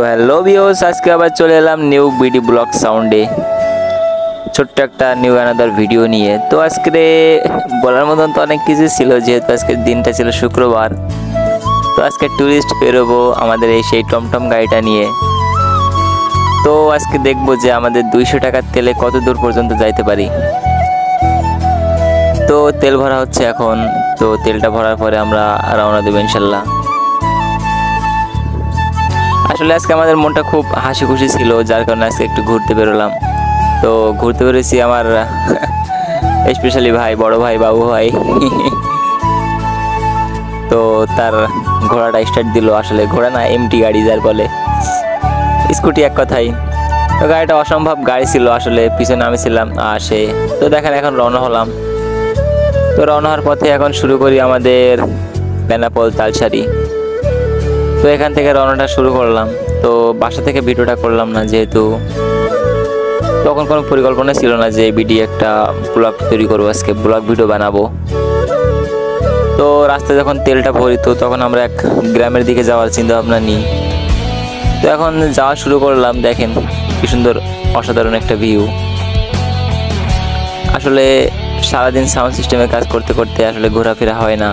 তো hello viewers, আজকে আবার চলে এলাম নিউ বিডি ব্লগ সাউন্ডে ছোট্ট একটা নিউ অ্যানাদার ভিডিও নিয়ে। তো আজকে বলার মতন তো অনেক কিছু ছিল, যেহেতু আজকের দিনটা ছিল শুক্রবার। তো আজকে ট্যুরিস্ট বেরোবো আমাদের এই সেই টমটম গাড়িটা নিয়ে। তো আজকে দেখবো যে আমাদের 200 টাকার তেলে কত দূর পর্যন্ত যাইতে পারি। তো তেল ভরা হচ্ছে এখন, তো তেলটা ভরার পরে আমরা রওনা দেবো ইনশাল্লাহ। আসলে আজকে আমাদের মনটা খুব হাসি খুশি ছিল, যার কারণে আজকে একটু ঘুরতে বেরোলাম। তো ঘুরতে বেরোছি আমার স্পেশালি ভাই, বড় ভাই, বাবু ভাই। তো তার ঘোড়াটা স্টার্ট দিল, আসলে ঘোড়া না, এমটি গাড়ি যার বলে, স্কুটি এক কথাই। তো গাড়িটা অসম্ভব গাড়ি ছিল, আসলে পিছনে আমি ছিলাম আসে। তো দেখেন এখন রওনা হলাম। তো রওনা হওয়ার পথে এখন শুরু করি আমাদের বেনাপোল তালসারি। তো এখান থেকে রওনাটা শুরু করলাম। তো বাসা থেকে ভিডিওটা করলাম না, যেহেতু তখন কোনো পরিকল্পনা ছিল না যে বিডি একটা ব্লগ তৈরি করবো, আজকে ব্লগ ভিডিও বানাবো। তো রাস্তায় যখন তেলটা ভরি, তো তখন আমরা এক গ্রামের দিকে যাওয়ার চিন্তা ভাবনা নিই। তো এখন যাওয়া শুরু করলাম। দেখেন কি সুন্দর অসাধারণ একটা ভিউ। আসলে সারাদিন সাউন্ড সিস্টেমে কাজ করতে করতে আসলে ঘোরাফেরা হয় না।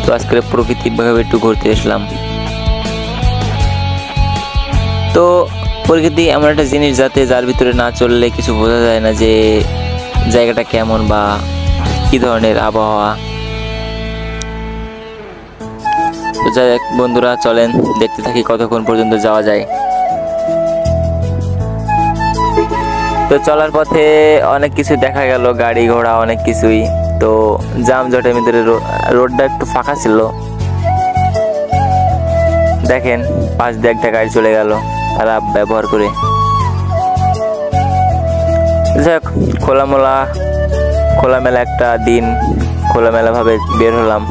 তো আজকে প্রকৃতিভাবে একটু ঘুরতে আসলাম। তো প্রকৃতি এমন একটা জিনিস যার ভিতরে না চললে কিছু বোঝা যায় না যে জায়গাটা কেমন বা কি ধরনের আবহাওয়া। তো যাই হোক বন্ধুরা, চলেন দেখতে থাকি কতক্ষণ পর্যন্ত যাওয়া যায়। তো চলার পথে অনেক কিছু দেখা গেল, গাড়ি ঘোড়া অনেক কিছুই। তো যানজটের ভিতরে রোডটা একটু ফাঁকা ছিল। দেখেন পাশ দিয়ে একটা গাড়ি চলে গেল তারা ব্যবহার করে। যাক, খোলামেলা একটা দিন, খোলামেলা ভাবে বের হলাম।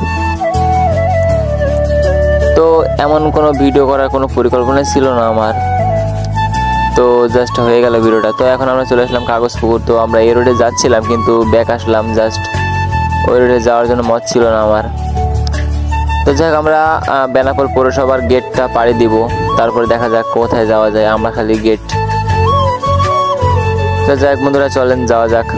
তো এমন কোনো ভিডিও করার কোনো পরিকল্পনা ছিল না আমার। তো জাস্ট হয়ে গেল ভিডিওটা। তো এখন আমরা চলে আসলাম কাগজপুকুর। তো আমরা এই রোডে যাচ্ছিলাম, কিন্তু ব্যাক আসলাম। জাস্ট ওই রোডে যাওয়ার জন্য মত ছিল না আমার। তো যাক, আমরা বেনাপোল পৌরসভার গেটটা পাড়ি দিব, তারপরে দেখা যাক কোথায় যাওয়া যায়। আমরা খালি গেট। তো যাক বন্ধুরা, চলেন যাওয়া যাক।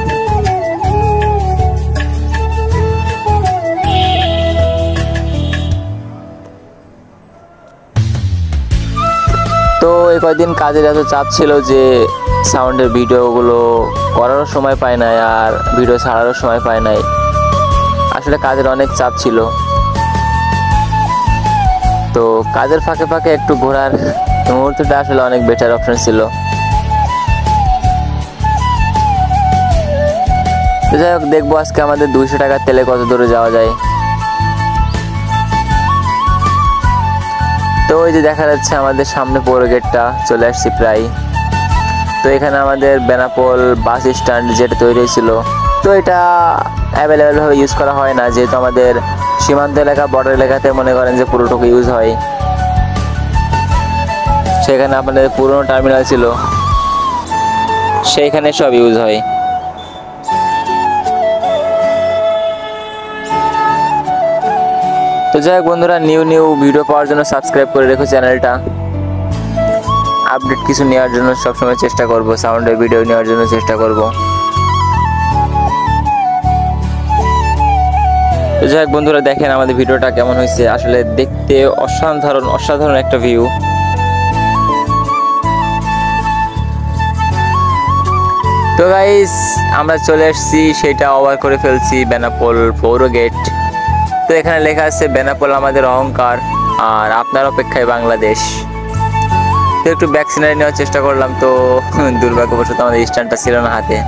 তো এই কয়েকদিন কাজের এত চাপ ছিল যে সাউন্ডের ভিডিওগুলো করারও সময় পায় নাই, আর ভিডিও ছাড়ারও সময় পায় নাই। আসলে কাজের অনেক চাপ ছিল। তো কাজের ফাঁকে ফাঁকে একটু ঘোরার মুহূর্তটা আসলে অনেক বেটার অপশন ছিল। তো যাই হোক, দেখবো আজকে আমাদের 200 টাকার তেলে কত দূরে যাওয়া যায়। তো ওই যে দেখা যাচ্ছে আমাদের সামনে পৌর গেটটা, চলে আসছি প্রায়। তো এখানে আমাদের বেনাপোল বাস স্ট্যান্ড যেটা তৈরি হয়েছিল, তো এটা অ্যাভেলেবেলভাবে ইউজ করা হয় না, যেহেতু আমাদের সীমান্ত এলাকা, বর্ডার এলাকাতে মনে করেন যে পুরোটুকু ইউজ হয়। সেখানে আপনাদের পুরনো টার্মিনাল ছিল, সেইখানে সব ইউজ হয়। তো যাই হোক বন্ধুরা, নিউ ভিডিও পাওয়ার জন্য সাবস্ক্রাইব করে রেখো চ্যানেলটা। আপডেট কিছু নেওয়ার জন্য সবসময় চেষ্টা করব, সাউন্ডের ভিডিও নেওয়ার জন্য চেষ্টা করব। তো যাই হোক বন্ধুরা, দেখেন আমাদের ভিডিওটা কেমন হয়েছে। আসলে দেখতে অসাধারণ একটা ভিউ। তো গাইস, আমরা চলে এসেছি, সেটা ওভার করে ফেলছি বেনাপোল পৌর গেট। তো এখানে লেখা আছে বেনাপোল আমাদের অহংকার, আর আপনার অপেক্ষায় বাংলাদেশ। তো একটু ব্যাক সিনারি নেওয়ার চেষ্টা করলাম। তো দুর্ভাগ্যবশত আমাদের স্ট্যান্ডটা ছিল না হাতে।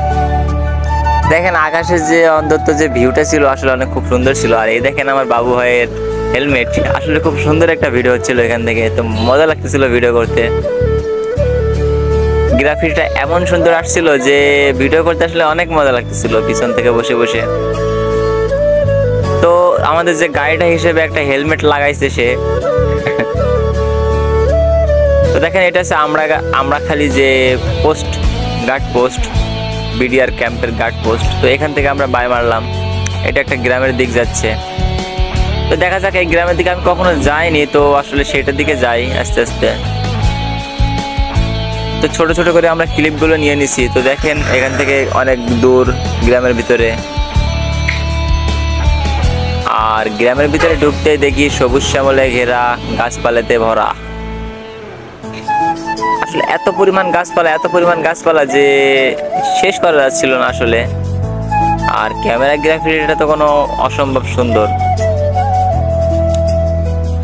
দেখেন আকাশের যে অন্তত যে ভিউটা ছিল, আসলে অনেক খুব সুন্দর ছিল। আর এই দেখেন আমার বাবু ভাইয়ের হেলমেট, আসলে খুব সুন্দর একটা ভিডিও হচ্ছিল এখান থেকে। তো মজা লাগতেছিল ভিডিও করতে। গ্রাফিকটা এমন সুন্দর আসছিল যে ভিডিও করতে আসলে অনেক মজা লাগতেছিল পিছন থেকে বসে বসে। তো আমাদের যে গাড়িটা হিসেবে একটা হেলমেট লাগাইছে সে। তো দেখেন এটা হচ্ছে আমরা খালি যে গার্ড পোস্ট, বিডিআর ক্যাম্পের গার্ড পোস্ট। তো এখান থেকে আমরা বাই মারলাম, এটা একটা গ্রামের দিক যাচ্ছে। তো দেখা যাক, এই গ্রামের দিকে আমি কখনো যাইনি, তো আসলে সেটার দিকে যাই আস্তে আস্তে। তো ছোট ছোট করে আমরা ক্লিপগুলো নিয়ে নিছি। তো দেখেন এখান থেকে অনেক দূর গ্রামের ভিতরে, আর গ্রামের ভিতরে ঢুকতেই দেখি সবুজ শ্যামলে ঘেরা, গাছপালাতে ভরা। আসলে এত পরিমাণ গাছপালা যে শেষ করা যাচ্ছিল না আসলে। আর ক্যামেরা গ্রাফিটা তো কোনো অসম্ভব সুন্দর।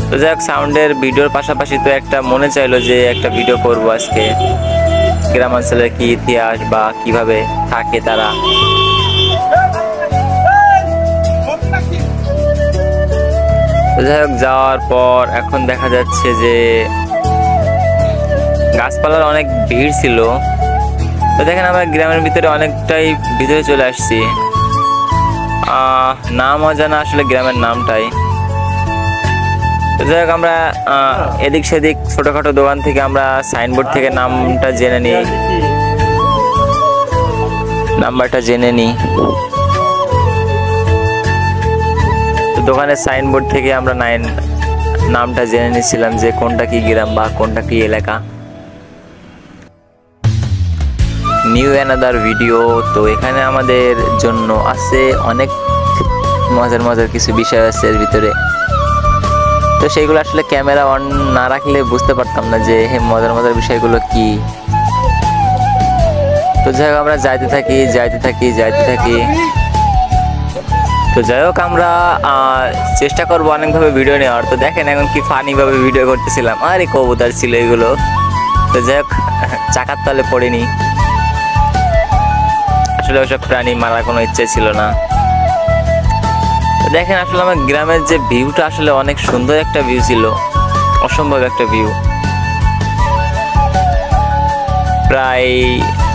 তো যাই হোক, সাউন্ডের ভিডিওর পাশাপাশি তো একটা মনে চাইলো যে একটা ভিডিও করব আজকে, গ্রামাঞ্চলের কি ইতিহাস বা কিভাবে থাকে তারা। তো যাই হোক, যাওয়ার পর এখন দেখা যাচ্ছে যে গাছপালার অনেক ভিড় ছিল। তো দেখেন আমরা গ্রামের ভিতরে অনেকটাই ভিতরে চলে আসছি। নাম অজানা আসলে গ্রামের নামটাই। তো যাই হোক, আমরা এদিক সেদিক ছোটখাটো দোকান থেকে আমরা সাইনবোর্ড থেকে নামটা জেনে নিই, নাম্বারটা জেনে নিই। দোকানের সাইনবোর্ড থেকে আমরা নামটা জেনে নিয়েছিলাম যে কোনটা কি গ্রাম বা কোনটা কি এলাকা। New another video. তো এখানে আমাদের জন্য আছে অনেক মজার কিছু বিষয় আছে এর ভিতরে। তো সেইগুলো আসলে ক্যামেরা অন না রাখলে বুঝতে পারতাম না যে মজার বিষয়গুলো কি। তো যাই হোক, আমরা যাইতে থাকি। তো যাই হোক, আমরা চেষ্টা করবো অনেকভাবে ভিডিও নেওয়ার। তো দেখেন এখন কি ফানি ভাবে ভিডিও করতেছিলাম। আরে কবুতর ছিল এগুলো। তো যাই হোক, চাকার তলে পড়েনি। আসলে ওসব প্রাণী মারার কোনো ইচ্ছে ছিল না। দেখেন আসলে আমার গ্রামের যে ভিউটা আসলে অনেক সুন্দর একটা ভিউ ছিল, অসম্ভব একটা ভিউ। প্রায়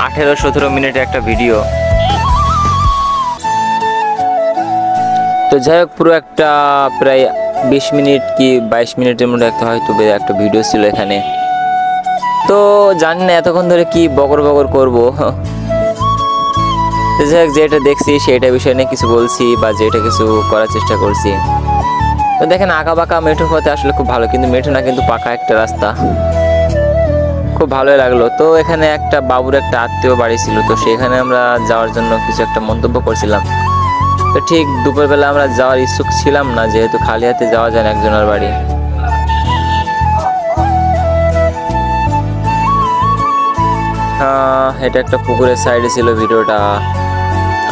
18-17 মিনিটের একটা ভিডিও। তো যাই হোক, পুরো একটা প্রায় 20 মিনিট কি 22 মিনিটের মধ্যে হয়তো একটা ভিডিও ছিল এখানে। তো জানি না এতক্ষণ ধরে কি বকর করবো। যাই হোক, যেটা দেখছি সেটা বিষয় নিয়ে কিছু বলছি বা যেটা কিছু করার চেষ্টা করছি। তো দেখেন আঁকা বাঁকা মেঠো পথে আসলে খুব ভালো, কিন্তু মেঠো না, কিন্তু পাকা একটা রাস্তা, খুব ভালোই লাগলো। তো এখানে একটা বাবুর একটা আত্মীয় বাড়ি ছিল, তো সেখানে আমরা যাওয়ার জন্য কিছু একটা মন্তব্য করছিলাম। তো ঠিক দুপুরবেলা আমরা যাওয়ার ইচ্ছুক ছিলাম না, যেহেতু খালি হাতে যাওয়া যায় না একজনের বাড়ি। এটা একটা পুকুরের সাইডে ছিল ভিডিওটা,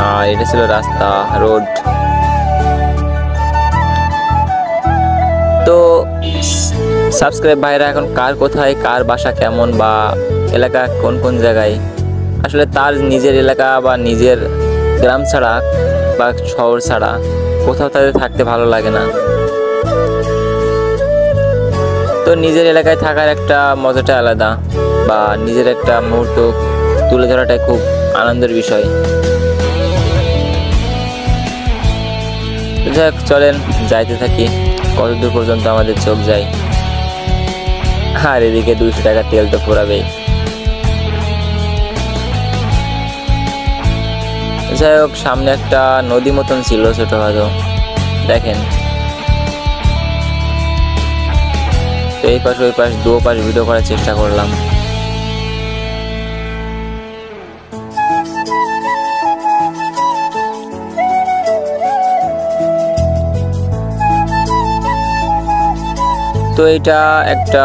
আর এটা ছিল রাস্তা, রোড। তো সাবস্ক্রাইব ভাইরা, এখন কার কোথায়, কার বাসা কেমন বা এলাকা কোন জায়গায়, আসলে তার নিজের এলাকা বা নিজের গ্রাম ছাড়া বা শহর ছাড়া কোথাও তাদের থাকতে ভালো লাগে না। তো নিজের এলাকায় থাকার একটা মজাটা আলাদা, বা নিজের একটা মুহূর্ত তুলে ধরাটাই খুব আনন্দের বিষয়। যাই হোক, চলেন যাইতে থাকি কতদূর পর্যন্ত আমাদের চোখ যায়। আর এদিকে 200 টাকা তেল তো পুরাবেই। যাই হোক, সামনে একটা নদী মতন ছিল ছোটখাটো, দেখেন। তো এই পাশ ওই পাশ দুও পাশ ভিডিও করার চেষ্টা করলাম। তো এটা একটা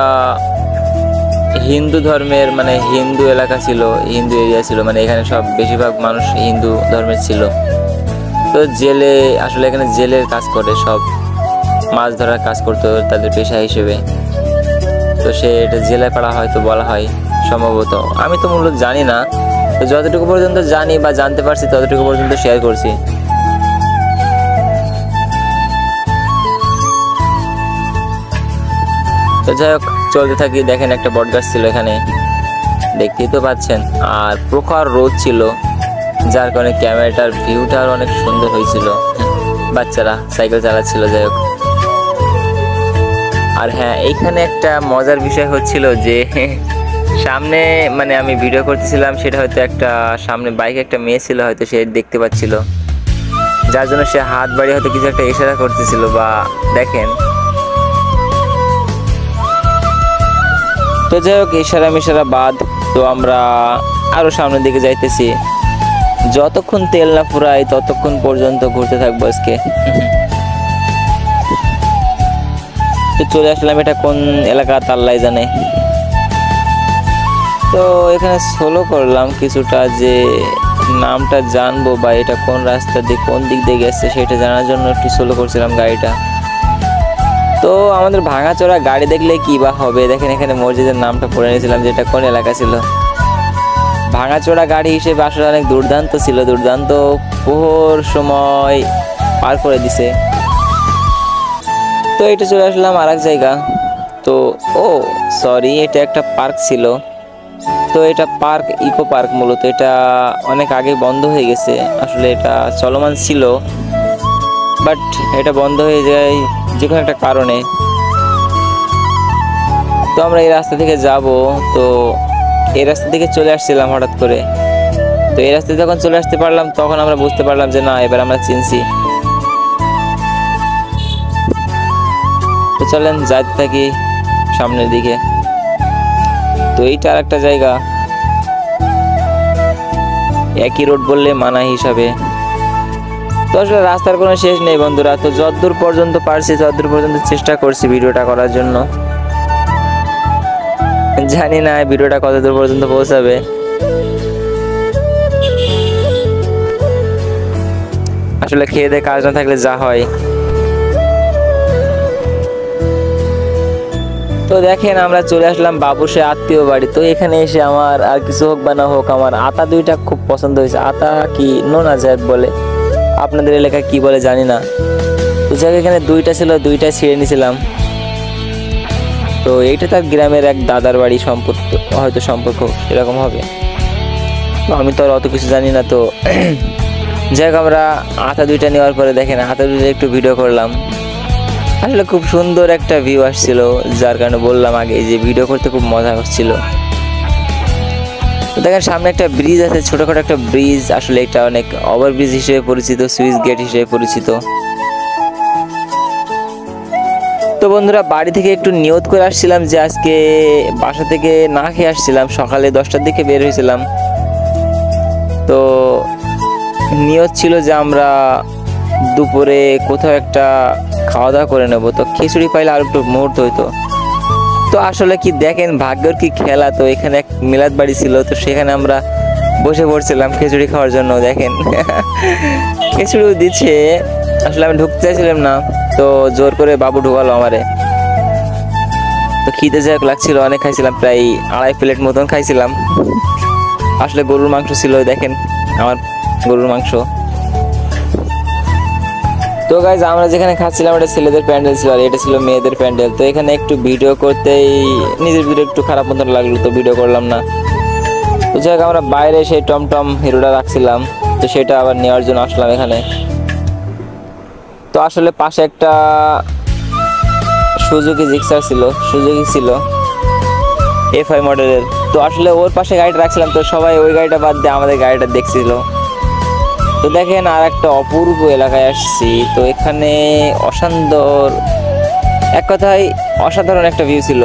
হিন্দু ধর্মের, মানে হিন্দু এলাকা ছিল, হিন্দু এরিয়া ছিল, মানে এখানে সব বেশিরভাগ মানুষ হিন্দু ধর্মের ছিল। তো জেলে, আসলে এখানে জেলের কাজ করে, সব মাছ ধরার কাজ করতো তাদের পেশা হিসেবে। তো সে এটা জেলে পাড়া হয়তো বলা হয় সম্ভবত, আমি তো মূলত জানি না। তো যতটুকু পর্যন্ত জানি বা জানতে পারছি ততটুকু পর্যন্ত শেয়ার করছি। তো যাই হোক, চলতে থাকি। দেখেন একটা বট গাছ ছিল এখানে, দেখতেই তো পাচ্ছেন, আর প্রখর রোদ ছিল, যার কারণে ক্যামেরাটার ভিউটা অনেক সুন্দর হয়েছিল। বাচ্চারা সাইকেল চালাচ্ছিল। যাই হোক, আর হ্যাঁ, এইখানে একটা মজার বিষয় হচ্ছিল যে সামনে, মানে আমি ভিডিও করতেছিলাম, সেটা হয়তো একটা সামনে বাইকে একটা মেয়ে ছিল, হয়তো সে দেখতে পাচ্ছিল, যার জন্য সে হাত বাড়িয়ে হয়তো কিছু একটা ইশারা করতেছিল। বা দেখেন, তো যাই হোক, ইশারা মিশারা বাদ, তো আমরা আরো সামনের দিকে যাইতেছি, যতক্ষণ তেল না ফুরাই ততক্ষণ পর্যন্ত ঘুরতে থাকবো আজকে। তো চলে আসলাম, এটা কোন এলাকা আল্লাহ জানে। তো এখানে স্লো করলাম কিছুটা, যে নামটা জানবো বা এটা কোন রাস্তা দিয়ে কোন দিক দিয়ে গেছে সেটা জানার জন্য একটু স্লো করছিলাম গাড়িটা। তো আমাদের ভাঙাচোরা গাড়ি দেখলে কি বা হবে, দেখেন এখানে মসজিদের নামটা পড়ে নিয়েছিলাম যেটা কোন এলাকা ছিল। ভাঙাচোরা গাড়ি হিসেবে আসলে অনেক দুর্দান্ত ছিল, দুর্দান্ত পোহর সময় পার করে দিছে। তো এটা চলে আসলাম আর এক জায়গা। তো সরি, এটা একটা পার্ক ছিল। তো এটা পার্ক, ইকো পার্ক মূলত। এটা অনেক আগে বন্ধ হয়ে গেছে, আসলে এটা চলমান ছিল বাট এটা বন্ধ হয়ে যায় যে কোনো একটা কারণে। তো আমরা এই রাস্তা থেকে যাব, তো এই রাস্তা থেকে চলে আসছিলাম হঠাৎ করে। তো এই রাস্তায় যখন চলে আসতে পারলাম তখন আমরা বুঝতে পারলাম যে না, এবার আমরা চিনছি। তো চলেন যাইতে থাকি সামনের দিকে। তো এইটা আর একটা জায়গা, একই রোড বললে মানা হিসাবে। তো আসলে রাস্তার কোনো শেষ নেই বন্ধুরা। তো যতদূর পর্যন্ত পারছি ততদূর পর্যন্ত চেষ্টা করছি ভিডিওটা করার জন্য। জানি না ভিডিওটা কতদূর পর্যন্ত পৌঁছাবে। আসলে খেয়ে দিয়ে কাজ না থাকলে যা হয়। তো দেখেন আমরা চলে আসলাম বাবুসে আত্মীয় বাড়ি। তো এখানে এসে আমার আর কিছু হোক বা না হোক, আমার আতা দুইটা খুব পছন্দ হয়েছে। আতা কি নোনা জাত বলে, আপনাদের এলাকায় কি বলে জানি না। তো যাক এখানে দুইটা ছিল, দুইটাই ছিঁড়ে নিয়েছিলাম। তো এইটা তার গ্রামের এক দাদার বাড়ি, হয়তো সম্পর্ক এরকম হবে। তো আমি তো আর অত কিছু জানি না। তো যাই হোক আমরা আতা দুইটা নেওয়ার পরে দেখেন আতা দুইটা একটু ভিডিও করলাম। আসলে খুব সুন্দর একটা ভিউ আসছিল, যার কারণে বললাম আগে যে ভিডিও করতে খুব মজা হচ্ছিল। দেখেন সামনে একটা ব্রিজ আছে, ছোটখাটো একটা ব্রিজ। আসলে এটা অনেক ওভারব্রিজ হিসেবে পরিচিত, সুইচ গেট হিসেবে পরিচিত। তো বন্ধুরা বাড়ি থেকে একটু নিয়ত করে আসছিলাম যে আজকে বাসা থেকে না খেয়ে আসছিলাম, সকালে 10টার দিকে বের হয়েছিলাম। তো নিয়ত ছিল যে আমরা দুপুরে কোথাও একটা খাওয়া দাওয়া করে নেবো। তো খিচুড়ি পাইলে আর একটু মুহূর্ত হইতো। তো আসলে কি দেখেন ভাগ্যের কি খেলা। তো এখানে এক মিলাদ বাড়ি ছিল, তো সেখানে আমরা বসে পড়ছিলাম খিচুড়ি খাওয়ার জন্য। দেখেন খিচুড়িও দিচ্ছে, আসলে আমি ঢুকতে চাইছিলাম না, তো জোর করে বাবু ঢুকালো আমারে। তো খিদে যাক লাগছিল, অনেক খাইছিলাম, প্রায় 2.5 প্লেট মতন খাইছিলাম। আসলে গরুর মাংস ছিল, দেখেন আমার গরুর মাংস। তো গাইজ আমরা যেখানে খাচ্ছিলাম এটা ছেলেদের প্যান্ডেল ছিল আর এটা ছিল মেয়েদের প্যান্ডেল। তো এখানে একটু ভিডিও করতেই নিজের ভিডিও একটু খারাপ মতন লাগলো, তো ভিডিও করলাম না। তো যাই হোক আমরা বাইরে সেই টমটম হিরোটা রাখছিলাম, তো সেটা আবার নেওয়ার জন্য আসলাম এখানে। তো আসলে পাশে একটা সুজুকি জিক্সার ছিল, সুজুকি ছিল F5 মডেলের। তো আসলে ওর পাশে গাড়িটা রাখছিলাম, তো সবাই ওই গাড়িটা বাদ দিয়ে আমাদের গাড়িটা দেখছিল। তো দেখেন আর একটা অপূর্ব এলাকায় আসছি। তো এখানে অসান্দর, এক কথায় অসাধারণ একটা ভিউ ছিল।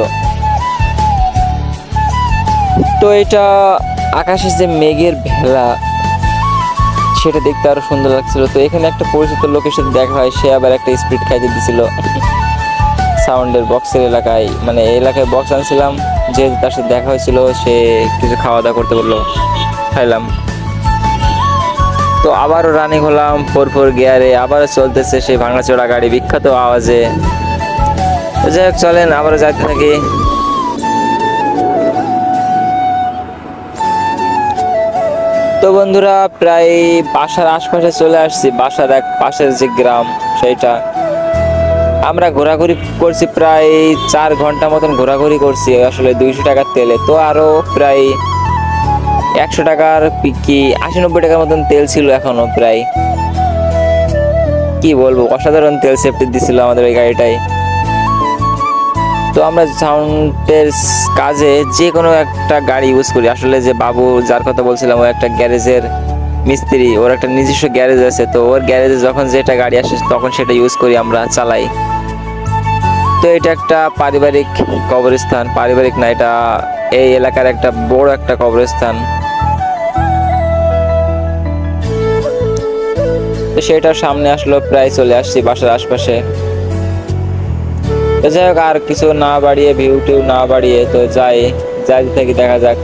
তো এটা আকাশে যে মেঘের ভেলা, সেটা দেখতে আরো সুন্দর লাগছিল। তো এখানে একটা পরিচিত লোকের সাথে দেখা হয়, সে আবার একটা স্পিড খাইতে দিছিল সাউন্ডের বক্সের এলাকায়, মানে এই এলাকায় বক্স আনছিলাম, যেহেতু তার সাথে দেখা হয়েছিল, সে কিছু খাওয়া দাওয়া করতে বললো, খাইলাম। তো আবারও রানিং হলাম 4 গিয়ারে, আবারও চলতেছে সেই ভাঙাচোরা গাড়ি বিখ্যাত আওয়াজে। যাই হোক চলেন আবারও যাইতে থাকি। তো বন্ধুরা প্রায় বাসার আশপাশে চলে আসছি, বাসার এক পাশের যে গ্রাম সেইটা। আমরা ঘোরাঘুরি করছি প্রায় 4 ঘন্টা মতন ঘোরাঘুরি করছি, আসলে 200 টাকার তেলে। তো আরো প্রায় 100 টাকার কি 80-90 টাকার মতন তেল ছিল এখনো প্রায়। কি বলবো, অসাধারণ তেল সেফটি দিছিল আমাদের ওই গাড়িটাই। তো আমরা সাউন্ডের কাজে যে কোনো একটা গাড়ি ইউজ করি। আসলে যে বাবু যার কথা বলছিলাম, ও একটা গ্যারেজের মিস্ত্রি, ওর একটা নিজস্ব গ্যারেজ আছে। তো ওর গ্যারেজে যখন যেটা গাড়ি আসে তখন সেটা ইউজ করি, আমরা চালাই। তো তো এটা একটা পারিবারিক কবরস্থান, পারিবারিক না, এটা এই এলাকার একটা বড় একটা কবরস্থান। তো সেটার সামনে আসলো, প্রায় চলে আসছি বাসার আশপাশে। তো যাই হোক, আর কিছু না বাড়িয়ে, ভিউ টিউ না বাড়িয়ে তো যাই থেকে দেখা যাক।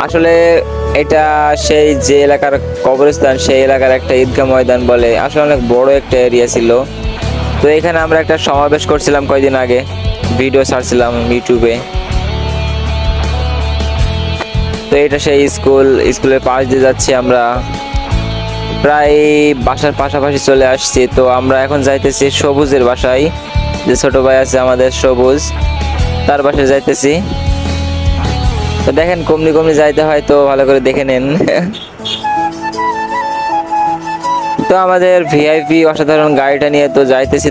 আসলে এটা সেই যে এলাকার কবরস্থান, সেই এলাকার একটা ঈদগাহ ময়দান বলে, আসলে অনেক বড় একটা এরিয়া ছিল। তো এখানে আমরা একটা সমাবেশ করছিলাম কয়েকদিন আগে, ভিডিও ছাড়ছিলাম ইউটিউবে। তো এটা সেই স্কুলের পাশ দিয়ে যাচ্ছি আমরা, প্রায় বাসার পাশাপাশি চলে আসছি। তো আমরা এখন যাইতেছি সবুজের বাসায়, যে ছোট ভাই আছে আমাদের সবুজ, তার বাসায় যাইতেছি। তো দেখেন কমনি কমনি যাইতে হয়, তো ভালো করে দেখে নেন। তো আমাদের ভিআইপি অসাধারণ গাড়িটা নিয়ে তো যাইতেছি,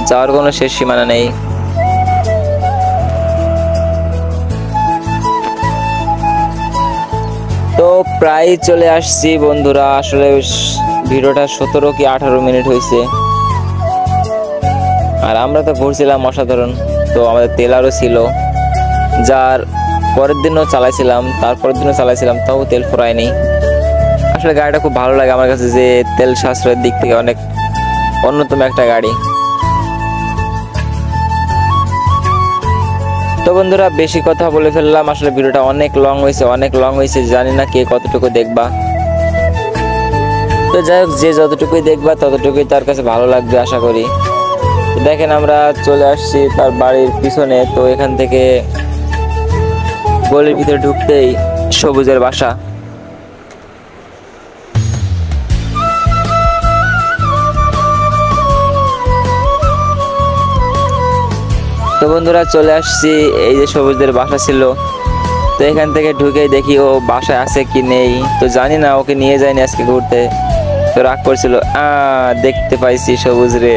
যাওয়ার কোনো শেষ সীমানা নেই। তো প্রায় চলে আসছি বন্ধুরা, আসলে ভিডিওটা 17 কি 18 মিনিট হয়েছে। আর আমরা তো ঘুরছিলাম অসাধারণ। তো আমাদের তেল আরও ছিল, যার পরের দিনও চালাইছিলাম, তারপরের দিনও চালাইছিলাম, তাও তেল ফুরায়নি। আসলে গাড়িটা খুব ভালো লাগে আমার কাছে, যে তেল সাশ্রয়ের দিক থেকে অনেক অন্যতম একটা গাড়ি। তো বন্ধুরা, বেশি কথা বলে ফেললাম, আসলে ভিডিওটা অনেক লং হয়েছে, জানি না কে কতটুকু দেখবা। তো যাই হোক, যে যতটুকুই দেখবা ততটুকুই তার কাছে ভালো লাগবে আশা করি। তো দেখেন আমরা চলে আসছি তার বাড়ির পিছনে। তো এখান থেকে গলির ভিতরে ঢুকতেই সবুজের বাসা। তো বন্ধুরা, চলে আসছি, এই যে সবুজদের বাসা ছিল। তো এখান থেকে ঢুকেই দেখি ও বাসায় আছে কি নেই। তো জানি না, ওকে নিয়ে যায়নি আজকে ঘুরতে। তো রাগ করছিল, দেখতে পাইছি সবুজ রে।